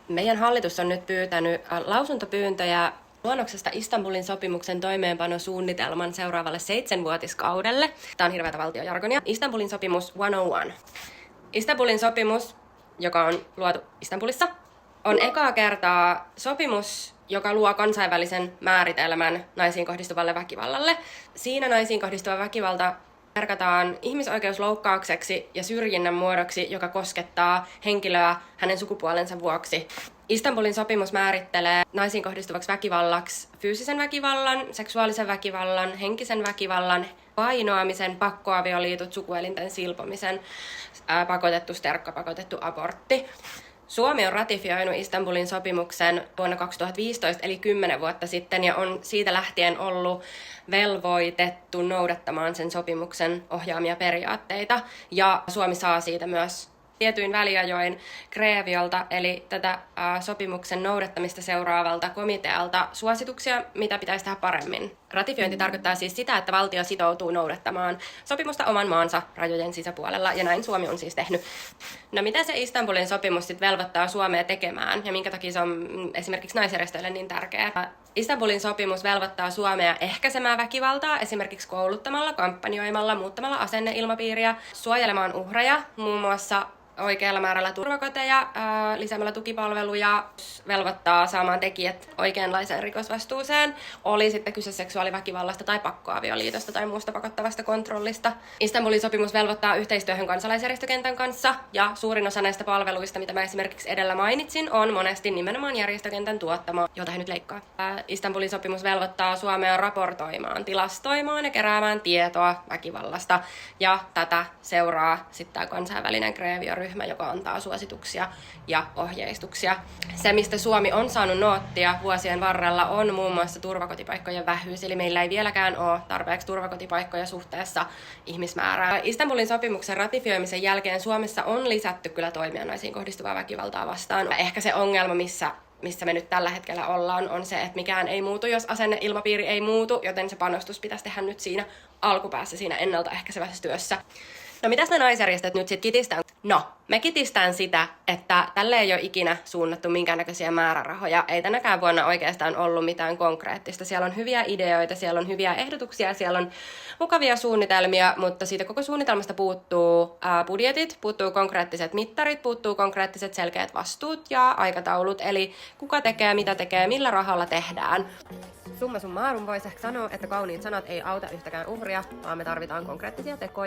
Meidän hallitus on nyt pyytänyt lausuntopyyntöjä luonnoksesta Istanbulin sopimuksen toimeenpanosuunnitelman seuraavalle 7-vuotiskaudelle. Tämä on hirveätä valtiojargonia. Istanbulin sopimus 101. Istanbulin sopimus, joka on luotu Istanbulissa, on ekaa kertaa sopimus, joka luo kansainvälisen määritelmän naisiin kohdistuvalle väkivallalle. Siinä naisiin kohdistuva väkivalta merkataan ihmisoikeusloukkaukseksi ja syrjinnän muodoksi, joka koskettaa henkilöä hänen sukupuolensa vuoksi. Istanbulin sopimus määrittelee naisiin kohdistuvaksi väkivallaksi fyysisen väkivallan, seksuaalisen väkivallan, henkisen väkivallan, vainoamisen, pakkoavioliitot, sukuelinten silpomisen, pakotettu sterkka, pakotettu abortti. Suomi on ratifioinut Istanbulin sopimuksen vuonna 2015, eli 10 vuotta sitten, ja on siitä lähtien ollut velvoitettu noudattamaan sen sopimuksen ohjaamia periaatteita. Ja Suomi saa siitä myös tietyin väliajoin GREVIOlta, eli tätä sopimuksen noudattamista seuraavalta komitealta, suosituksia, mitä pitäisi tehdä paremmin. Ratifiointi tarkoittaa siis sitä, että valtio sitoutuu noudattamaan sopimusta oman maansa rajojen sisäpuolella, ja näin Suomi on siis tehnyt. No mitä se Istanbulin sopimus sitten velvoittaa Suomea tekemään, ja minkä takia se on esimerkiksi naisjärjestöille niin tärkeää? Istanbulin sopimus velvoittaa Suomea ehkäisemään väkivaltaa, esimerkiksi kouluttamalla, kampanjoimalla, muuttamalla asenneilmapiiriä, suojelemaan uhreja, muun muassa oikealla määrällä turvakoteja, lisäämällä tukipalveluja, velvoittaa saamaan tekijät oikeanlaiseen rikosvastuuseen, oli sitten kyse seksuaaliväkivallasta tai pakkoavioliitosta tai muusta pakottavasta kontrollista. Istanbulin sopimus velvoittaa yhteistyöhön kansalaisjärjestökentän kanssa, ja suurin osa näistä palveluista, mitä mä esimerkiksi edellä mainitsin, on monesti nimenomaan järjestökentän tuottama, jota he nyt leikkaa. Istanbulin sopimus velvoittaa Suomea raportoimaan, tilastoimaan ja keräämään tietoa väkivallasta, ja tätä seuraa sitten tämä kansainvälinen GREVIO-ryhmä, joka antaa suosituksia ja ohjeistuksia. Se, mistä Suomi on saanut noottia vuosien varrella, on muun muassa turvakotipaikkojen vähyys, eli meillä ei vieläkään ole tarpeeksi turvakotipaikkoja suhteessa ihmismäärään. Istanbulin sopimuksen ratifioimisen jälkeen Suomessa on lisätty kyllä toimia naisiin kohdistuvaa väkivaltaa vastaan. Ehkä se ongelma, missä me nyt tällä hetkellä ollaan, on se, että mikään ei muutu, jos asenneilmapiiri ei muutu, joten se panostus pitäisi tehdä nyt siinä alkupäässä, siinä ennaltaehkäisevässä työssä. No mitäs ne naisjärjestöt nyt sit kitistään? No, me kitistään sitä, että tälle ei ole ikinä suunnattu minkäännäköisiä määrärahoja. Ei tänäkään vuonna oikeastaan ollut mitään konkreettista. Siellä on hyviä ideoita, siellä on hyviä ehdotuksia, siellä on mukavia suunnitelmia, mutta siitä koko suunnitelmasta puuttuu budjetit, puuttuu konkreettiset mittarit, puuttuu konkreettiset selkeät vastuut ja aikataulut. Eli kuka tekee, mitä tekee, millä rahalla tehdään. Summa summarum voisi ehkä sanoa, että kauniit sanat ei auta yhtäkään uhria, vaan me tarvitaan konkreettisia tekoja.